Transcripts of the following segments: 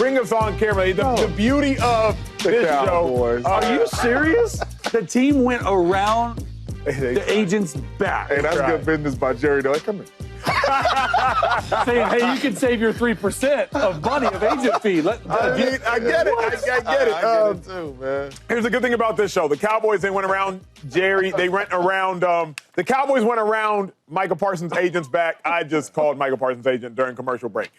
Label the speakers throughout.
Speaker 1: bring us on camera. The beauty of this
Speaker 2: Cowboys.
Speaker 1: show.
Speaker 3: Are you serious? The team went around the agent's back.
Speaker 2: Hey, that's good business by Jerry, though. Hey, come here.
Speaker 3: Saying, hey, you can save your 3% of money of agent fee.
Speaker 1: I get it. I get it.
Speaker 2: I get it too, man.
Speaker 1: Here's the good thing about this show. The Cowboys, they went around Jerry. They went around, the Cowboys went around Micah Parsons' agent's back. I just called Micah Parsons' agent during commercial break.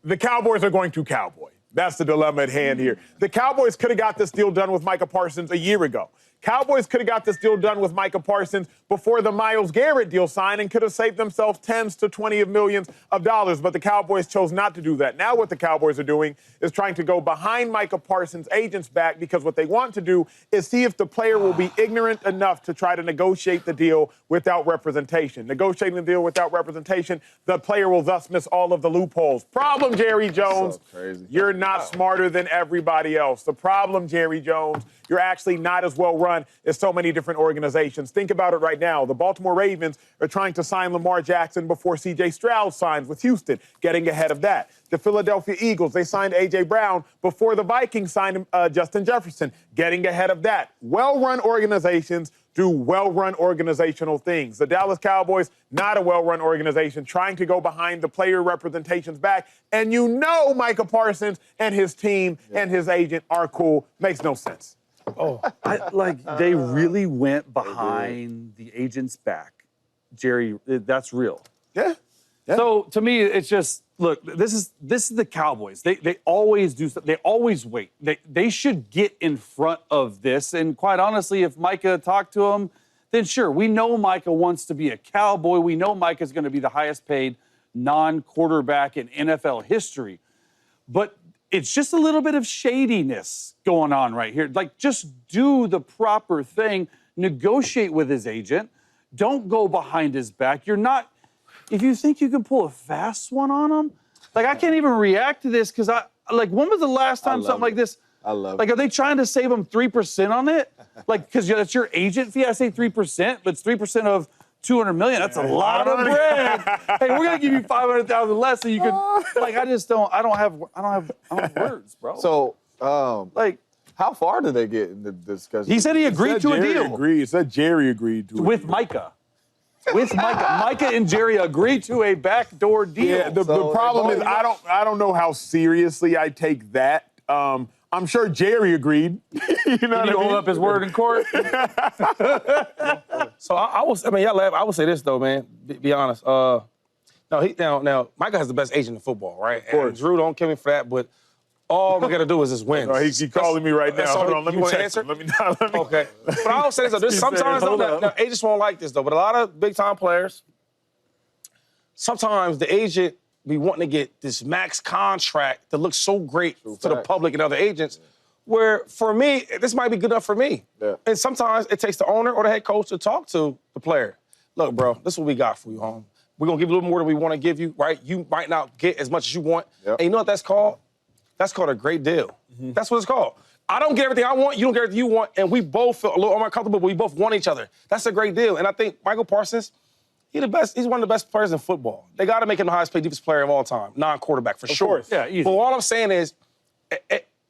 Speaker 1: The Cowboys are going to Cowboy. That's the dilemma at hand here. The Cowboys could have got this deal done with Micah Parsons a year ago. Cowboys could have got this deal done with Micah Parsons before the Myles Garrett deal signed and could have saved themselves tens to 20 of millions of dollars, but the Cowboys chose not to do that. Now what the Cowboys are doing is trying to go behind Micah Parsons' agent's back because what they want to do is see if the player will be ignorant enough to try to negotiate the deal without representation. Negotiating the deal without representation, the player will thus miss all of the loopholes. Problem, Jerry Jones,
Speaker 2: So crazy.
Speaker 1: you're not smarter than everybody else. The problem, Jerry Jones, you're actually not as well run as so many different organizations. Think about it right now. The Baltimore Ravens are trying to sign Lamar Jackson before C.J. Stroud signs with Houston, getting ahead of that. The Philadelphia Eagles, they signed A.J. Brown before the Vikings signed Justin Jefferson, getting ahead of that. Well-run organizations do well-run organizational things. The Dallas Cowboys, not a well-run organization, trying to go behind the player representation's back. And you know Micah Parsons and his team and his agent are cool. Makes no sense.
Speaker 3: Oh, they really went behind the agent's back. Jerry, that's real.
Speaker 1: Yeah.
Speaker 3: So to me, it's just, look, this is the Cowboys. They always do stuff. They always wait. They should get in front of this. And quite honestly, if Micah talked to him, then sure, we know Micah wants to be a Cowboy. We know Micah's going to be the highest paid non-quarterback in NFL history. But it's just a little bit of shadiness going on right here. Like, just do the proper thing. Negotiate with his agent. Don't go behind his back. You're not, if you think you can pull a fast one on him, like, I can't even react to this because when was the last time something like this?
Speaker 2: I love
Speaker 3: Like,
Speaker 2: it.
Speaker 3: are they trying to save him 3% on it? Like, because that's your agent fee? I say 3%, but it's 3% of $200 million. That's a lot of bread. Hey, we're gonna give you $500,000 less so you can. Like, I don't have words, bro.
Speaker 2: So,
Speaker 3: like,
Speaker 2: how far did they get in the discussion?
Speaker 3: he said he agreed to a deal
Speaker 1: It said Jerry agreed to it.
Speaker 3: with Micah. With Micah. Micah and Jerry agreed to a backdoor deal.
Speaker 1: Yeah, the problem is I don't know how seriously I take that. I'm sure Jerry agreed. You know what I
Speaker 3: Did he hold
Speaker 1: mean?
Speaker 3: up his word in court?
Speaker 4: So y'all laugh. I would say this though, man. Be honest. Now, Micah has the best agent in football, right? Of
Speaker 1: course.
Speaker 4: And Drew, don't kill me for that, but all we got to do is just win.
Speaker 1: No, he's calling me right now.
Speaker 4: That's all
Speaker 1: Hold on, let
Speaker 4: you
Speaker 1: me
Speaker 4: wanna
Speaker 1: check.
Speaker 4: answer?
Speaker 1: Let me.
Speaker 4: Okay. But I will say this though. There's
Speaker 1: He's
Speaker 4: sometimes
Speaker 1: saying,
Speaker 4: though,
Speaker 1: hold
Speaker 4: now,
Speaker 1: up.
Speaker 4: agents won't like this though, but a lot of big time players, sometimes the agent be wanting to get this max contract that looks so great to the
Speaker 2: facts.
Speaker 4: public and other agents. Where for me, this might be good enough for me.
Speaker 2: Yeah.
Speaker 4: And sometimes it takes the owner or the head coach to talk to the player. Look, bro, this is what we got for you, home. We're gonna give you a little more than we want to give you, right? You might not get as much as you want.
Speaker 2: Yep.
Speaker 4: And you know what that's called? That's called a great deal. That's what it's called. I don't get everything I want, you don't get everything you want, and we both feel a little uncomfortable, but we both want each other. That's a great deal. And I think Michael Parsons, he's one of the best players in football. They got to make him the highest paid defensive player of all time, non-quarterback, for sure.
Speaker 1: course.
Speaker 3: Yeah, easy.
Speaker 4: But all I'm saying is,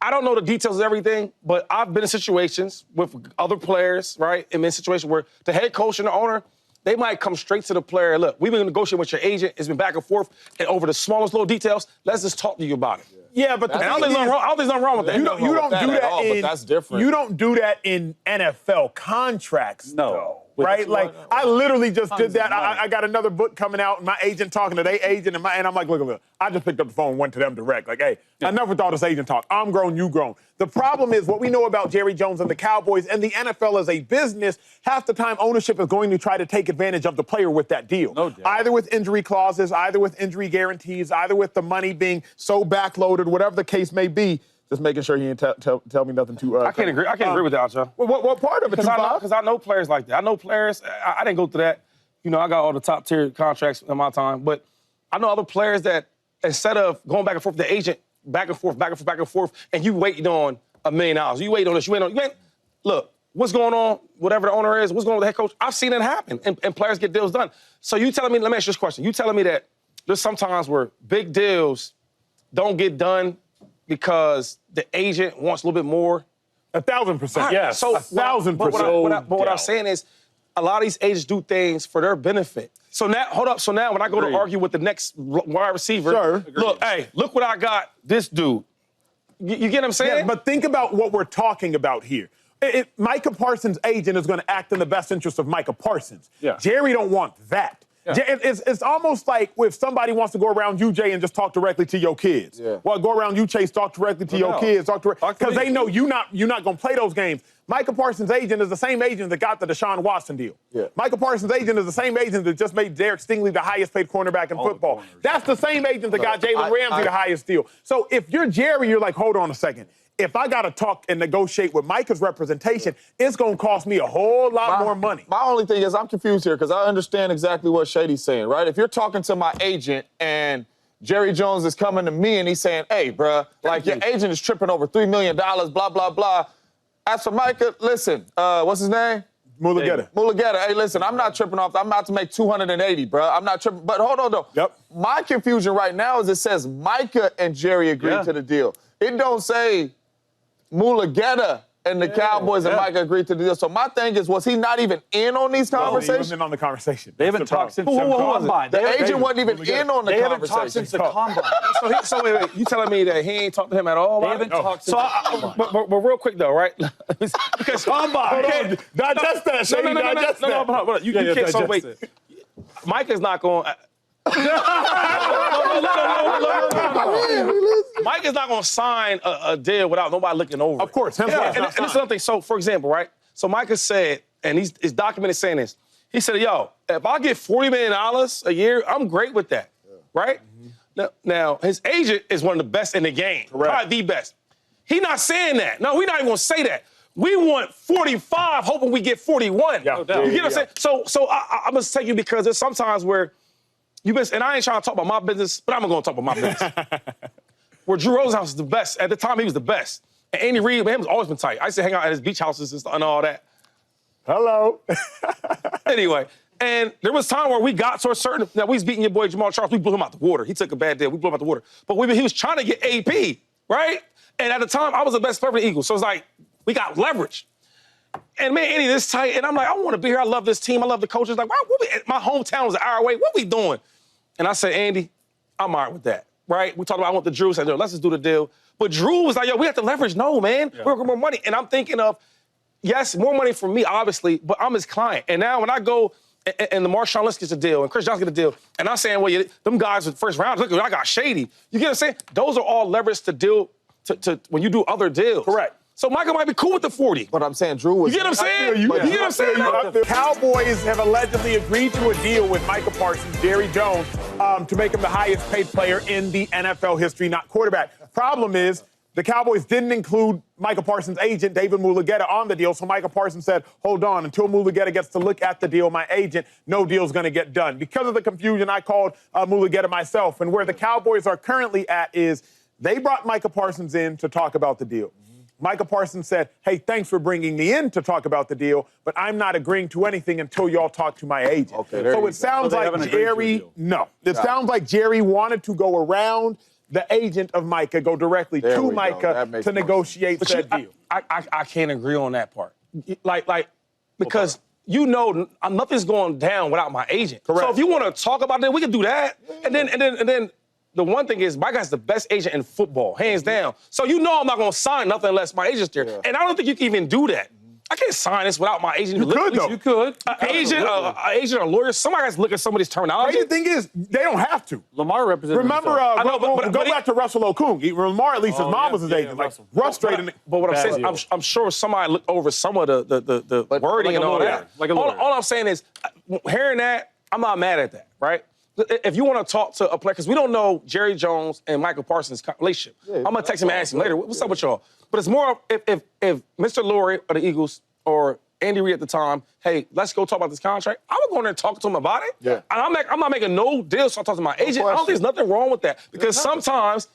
Speaker 4: I don't know the details of everything, but I've been in situations with other players, right? And in situations where the head coach and the owner, they might come straight to the player. Look, we've been negotiating with your agent. It's been back and forth, and over the smallest little details, let's just talk to you about it.
Speaker 1: Yeah, but
Speaker 4: And I don't think there's nothing wrong with that.
Speaker 1: You don't do that
Speaker 2: at all, but
Speaker 1: in.
Speaker 2: that's different.
Speaker 1: You don't do that in NFL contracts,
Speaker 3: No.
Speaker 1: though,
Speaker 3: With-
Speaker 1: right? Like I literally just did that.
Speaker 3: of money.
Speaker 1: I got another book coming out, and my agent talking to their agent, and I'm like, look. I just picked up the phone, and went to them direct. Like, hey, enough with all this agent talk. I'm grown, you grown. The problem is what we know about Jerry Jones and the Cowboys and the NFL as a business. Half the time, ownership is going to try to take advantage of the player with that deal.
Speaker 3: No doubt.
Speaker 1: Either with injury clauses, either with injury guarantees, either with the money being so backloaded, whatever the case may be. Just making sure he didn't tell me nothing too.
Speaker 4: I can't agree with that, Joe.
Speaker 1: What part of it?
Speaker 4: Because I know players like that. I know players. I didn't go through that. You know, I got all the top tier contracts in my time. But I know other players that instead of going back and forth with the agent, back and forth, and you waiting on $1 million. You waiting on this. Look, what's going on? Whatever the owner is, what's going on with the head coach? I've seen it happen, and players get deals done. So you telling me? Let me ask you this question. You telling me that there's sometimes where big deals don't get done because the agent wants a little bit more?
Speaker 1: 1,000%. Yes.
Speaker 4: So
Speaker 1: 1,000%.
Speaker 4: But what I'm saying is, a lot of these agents do things for their benefit. So now, hold up. So now, when I go to argue with the next wide receiver,
Speaker 1: Sure.
Speaker 4: look, hey, look what I got. This dude. You get what I'm saying?
Speaker 1: Yeah, but think about what we're talking about here. Micah Parsons' agent is going to act in the best interest of Micah Parsons.
Speaker 3: Yeah.
Speaker 1: Jerry don't want that.
Speaker 3: Yeah.
Speaker 1: It's almost like if somebody wants to go around you, Jay, and just talk directly to your kids.
Speaker 2: Yeah.
Speaker 1: Well, go around you, Chase, talk directly to your kids. Because they know you're not going to play those games. Micah Parsons' agent is the same agent that got the Deshaun Watson deal.
Speaker 2: Yeah.
Speaker 1: Micah Parsons' agent is the same agent that just made Derek Stingley the highest paid cornerback in football. That's the same agent that got Jalen Ramsey the highest deal. So if you're Jerry, you're like, hold on a second. If I got to talk and negotiate with Micah's representation, it's going to cost me a whole lot more money.
Speaker 2: My only thing is I'm confused here because I understand exactly what Shady's saying, right? If you're talking to my agent and Jerry Jones is coming to me and he's saying, hey, bruh, like your agent is tripping over $3 million, blah, blah, blah. As for Micah, listen, what's his name? Mulugeta. Hey, listen, I'm not tripping off. I'm about to make 280, bro. I'm not tripping. But hold on, though.
Speaker 1: Yep.
Speaker 2: My confusion right now is it says Micah and Jerry agreed to the deal. It don't say Mulugeta and the Cowboys and Micah agreed to the deal. So my thing is, was he not even in on these conversations?
Speaker 1: He wasn't in on the conversation.
Speaker 3: They haven't talked since the combine.
Speaker 2: The agent wasn't even in on the conversation.
Speaker 3: They haven't talked since the combine.
Speaker 4: So wait, you telling me that he ain't talked to him at all?
Speaker 3: They haven't talked since the combine.
Speaker 4: But real quick though, right? Because
Speaker 1: Combine. Digest that, Shady. Digest that.
Speaker 4: No. You can't. So wait, Micah's not going. Mike is not going to sign a deal without nobody looking over.
Speaker 1: Of course.
Speaker 4: And this is something. So, for example, right? So Micah said, and he's documented saying this. He said, "Yo, if I get $40 million a year, I'm great with that." Right? Now, his agent is one of the best in the game.
Speaker 1: Correct.
Speaker 4: Probably the best. He's not saying that. No, we're not even going to say that. We want 45, hoping we get 41.
Speaker 1: Yeah.
Speaker 4: You get what I'm saying? So I'm going to take you because there's sometimes where and I ain't trying to talk about my business, but I'm going to talk about my business. Where Drew Rosenhaus is the best. At the time, he was the best. And Andy Reid, man, has always been tight. I used to hang out at his beach houses and all that.
Speaker 1: Hello.
Speaker 4: Anyway, and there was time where we got to a certain, now we was beating your boy Jamal Charles, we blew him out the water. He took a bad deal, we blew him out the water. But he was trying to get AP, right? And at the time, I was the best player for the Eagles. So it's like, we got leverage. And man, Andy this tight, and I'm like, I want to be here. I love this team. I love the coaches. Like, my hometown was an hour away. What we doing? And I said, Andy, I'm all right with that, right? We talked about I want the Drew. I said, let's just do the deal. But Drew was like, yo, we have to leverage. No, man. We're going to more money. And I'm thinking of, yes, more money for me, obviously, but I'm his client. And now when I go and the Marshawn Lynch gets a deal and Chris Johnson gets a deal, and I'm saying, well, them guys with first round, look, I got Shady. You get what I'm saying? Those are all leverage to deal to when you do other deals.
Speaker 1: Correct.
Speaker 4: So Michael might be cool with the 40.
Speaker 2: But I'm saying Drew was...
Speaker 4: You get what I'm saying?
Speaker 1: You
Speaker 4: get what I'm saying?
Speaker 1: The Cowboys have allegedly agreed to a deal with Micah Parsons, Jerry Jones, to make him the highest paid player in the NFL history, not quarterback. Problem is, the Cowboys didn't include Micah Parsons' agent, David Mulugeta, on the deal, so Micah Parsons said, hold on, until Mulugeta gets to look at the deal, my agent, no deal's going to get done. Because of the confusion, I called Mulugeta myself, and where the Cowboys are currently at is they brought Micah Parsons in to talk about the deal. Micah Parsons said, hey, thanks for bringing me in to talk about the deal, but I'm not agreeing to anything until y'all talk to my agent.
Speaker 2: Okay,
Speaker 1: so it sounds like Jerry, sounds like Jerry wanted to go around the agent of Micah, go directly to Micah to negotiate that deal.
Speaker 4: I can't agree on that part. Because nothing's going down without my agent.
Speaker 1: Correct.
Speaker 4: So if you want to talk about that, we can do that. And then the one thing is, my guy's the best agent in football, hands down. So I'm not going to sign nothing unless my agent's there. Yeah. And I don't think you can even do that. I can't sign this without my agent.
Speaker 1: You could, though.
Speaker 3: You could.
Speaker 4: An agent or lawyer, somebody has to look at some of this terminology.
Speaker 1: The thing is, they don't have to.
Speaker 3: Lamar represented
Speaker 1: Remember, go back to Russell Okung. Lamar, at least his mom was his agent. Russ straight in the...
Speaker 4: But what I'm saying is, I'm sure somebody looked over some of the wording and all that. All I'm saying is, hearing that, I'm not mad at that, right? If you want to talk to a player, because we don't know Jerry Jones and Micah Parsons' relationship. I'm going to text him and ask him later, what's up with y'all? But it's more if Mr. Lurie of the Eagles or Andy Reid at the time, hey, let's go talk about this contract, I would go in there and talk to him about it. Yeah. And I'm not making no deal, so I talk to my agent. I don't think there's nothing wrong with that. Because sometimes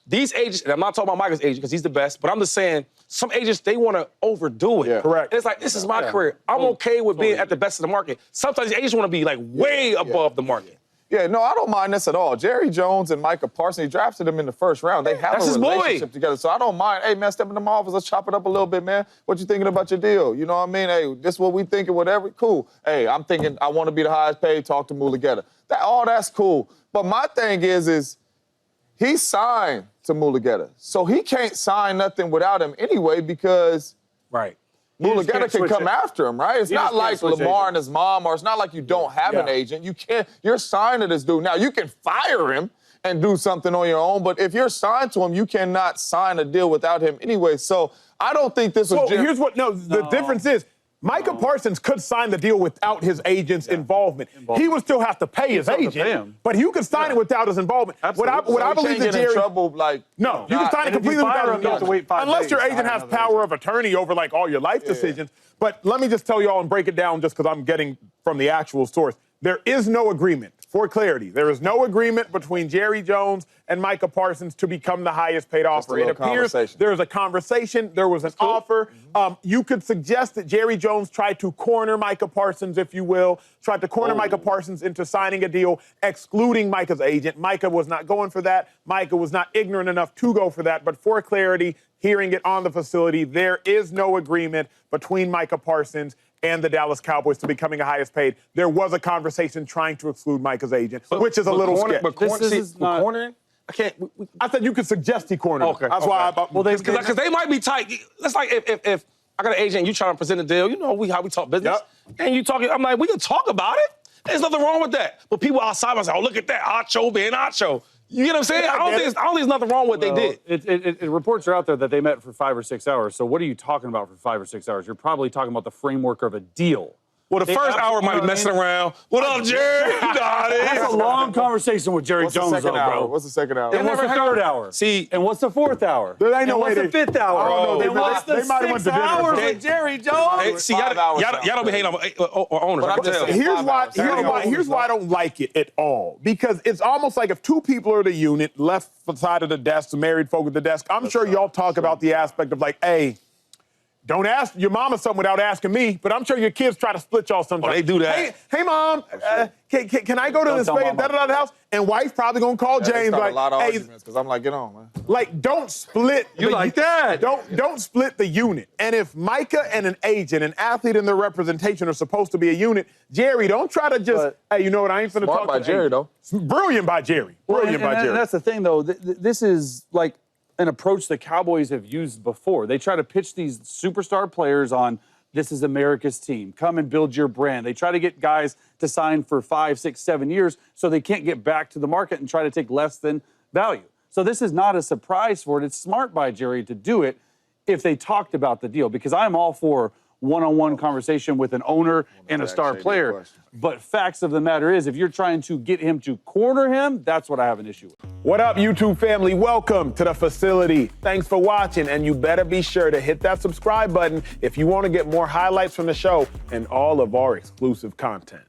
Speaker 4: these agents, and I'm not talking about Micah's agent because he's the best, but I'm just saying some agents, they want to overdo it.
Speaker 2: Yeah.
Speaker 1: Correct.
Speaker 4: And it's like, this is my career. I'm okay with being at the best of the market. Sometimes agents want to be like way above the market.
Speaker 2: Yeah, no, I don't mind this at all. Jerry Jones and Micah Parsons, he drafted him in the first round. They have
Speaker 4: That's
Speaker 2: a
Speaker 4: his boy.
Speaker 2: relationship together, so I don't mind. Hey, man, step in the office. Let's chop it up a little bit, man. What you thinking about your deal? You know what I mean? Hey, this is what we thinking, whatever. Cool. Hey, I'm thinking I want to be the highest paid. Talk to Mulugeta. All that's cool. But my thing is he signed to Mulugeta, so he can't sign nothing without him anyway because
Speaker 4: Right.
Speaker 2: Mulugeta can come after him, right? It's
Speaker 3: You
Speaker 2: not
Speaker 3: just
Speaker 2: like
Speaker 3: can't switch
Speaker 2: Lamar and
Speaker 3: agents.
Speaker 2: his mom, or it's not like you don't have an agent. You can't. You're signed to this dude. Now, you can fire him and do something on your own, but if you're signed to him, you cannot sign a deal without him anyway. So I don't think this was
Speaker 1: So here's what, the difference is, Micah Parsons could sign the deal without his agent's involvement. He would still have to pay his
Speaker 3: still have to
Speaker 1: agent,
Speaker 3: pay him.
Speaker 1: but you could sign it without his involvement.
Speaker 3: Absolutely.
Speaker 1: What I
Speaker 2: So he
Speaker 1: believe
Speaker 2: can't
Speaker 1: that
Speaker 2: get in
Speaker 1: Jerry...
Speaker 2: trouble, like,
Speaker 1: No, you can sign it
Speaker 3: and if you
Speaker 1: completely
Speaker 3: fire
Speaker 1: without
Speaker 3: him, you have to wait 5
Speaker 1: unless
Speaker 3: days
Speaker 1: your
Speaker 3: to
Speaker 1: agent
Speaker 3: hire
Speaker 1: has
Speaker 3: another
Speaker 1: power
Speaker 3: agent.
Speaker 1: of attorney over like all your life decisions. But let me just tell y'all and break it down just because I'm getting from the actual source. There is no agreement, for clarity, there is no agreement between Jerry Jones and Micah Parsons to become the highest paid offer. It
Speaker 2: little
Speaker 1: appears
Speaker 2: conversation.
Speaker 1: there's a conversation, there was an offer. You could suggest that Jerry Jones tried to corner Micah Parsons, if you will, tried to corner Micah Parsons into signing a deal excluding Micah's agent. Micah was not going for that. Micah was not ignorant enough to go for that. But for clarity, hearing it on the facility, there is no agreement between Micah Parsons and the Dallas Cowboys to becoming a highest paid. There was a conversation trying to exclude Micah's agent, which is a little scary.
Speaker 4: But cornering, I can't.
Speaker 1: I said you could suggest he cornered him.
Speaker 4: Okay.
Speaker 1: That's why
Speaker 4: Because they might be tight. That's like if I got an agent and you trying to present a deal, you know how we talk business.
Speaker 1: Yep.
Speaker 4: And you talking, I'm like, we can talk about it. There's nothing wrong with that. But people outside might say, oh, look at that, Acho being Acho. You get what I'm saying? I don't think there's nothing wrong with what they did.
Speaker 3: Reports are out there that they met for 5 or 6 hours. So what are you talking about for 5 or 6 hours? You're probably talking about the framework of a deal.
Speaker 4: Well, the first hour might be messing around. What up, Jerry? You know how it is.
Speaker 3: That's a long conversation with Jerry
Speaker 2: What's the
Speaker 3: Jones,
Speaker 2: second
Speaker 3: though,
Speaker 2: hour?
Speaker 3: bro.
Speaker 2: What's the second hour?
Speaker 3: And what's the third hour?
Speaker 4: See,
Speaker 3: and what's the fourth hour?
Speaker 1: There ain't no
Speaker 3: and
Speaker 1: way
Speaker 3: what's the
Speaker 1: they-
Speaker 3: fifth hour?
Speaker 1: I don't know.
Speaker 3: And what's the
Speaker 1: They might have went
Speaker 3: 6
Speaker 1: to dinner or
Speaker 3: hours
Speaker 1: something.
Speaker 3: with Jerry Jones?
Speaker 4: hey, see,
Speaker 2: 5 hours
Speaker 4: y'all don't be hating on owners.
Speaker 2: But I'm
Speaker 4: I can
Speaker 2: just
Speaker 4: tell.
Speaker 2: saying-
Speaker 1: Here's why I don't like it at all. Because it's almost like if two people are the unit, left side of the desk, the married folk at the desk, I'm sure y'all talk about the aspect of like, hey, don't ask your mama something without asking me, but I'm sure your kids try to split y'all sometimes.
Speaker 4: Oh, they do that.
Speaker 1: Hey Mom, can I go to this
Speaker 3: tell
Speaker 1: place,
Speaker 3: Mama.
Speaker 1: da-da-da house? And wife's probably gonna call
Speaker 2: They
Speaker 1: James
Speaker 2: start
Speaker 1: like,
Speaker 2: a lot of
Speaker 1: hey,
Speaker 2: arguments because I'm like, get on, man.
Speaker 1: like, don't split.
Speaker 3: You like that?
Speaker 1: Don't split the unit. And if Micah and an agent, an athlete and their representation are supposed to be a unit, Jerry, don't try to just, hey, you know what? I ain't finna
Speaker 2: Smart
Speaker 1: talk
Speaker 2: by
Speaker 1: to
Speaker 2: Jerry,
Speaker 1: agent.
Speaker 2: though.
Speaker 1: Brilliant by Jerry. Brilliant by Jerry.
Speaker 3: And that's the thing, though. This is like an approach the Cowboys have used before. They try to pitch these superstar players on, this is America's team. Come and build your brand. They try to get guys to sign for 5, 6, 7 years so they can't get back to the market and try to take less than value. So this is not a surprise for it. It's smart by Jerry to do it if they talked about the deal, because I'm all for one-on-one conversation with an owner and a star player. But facts of the matter is, if you're trying to get him to corner him, that's what I have an issue with.
Speaker 1: What up, YouTube family? Welcome to the facility. Thanks for watching, and you better be sure to hit that subscribe button if you want to get more highlights from the show and all of our exclusive content.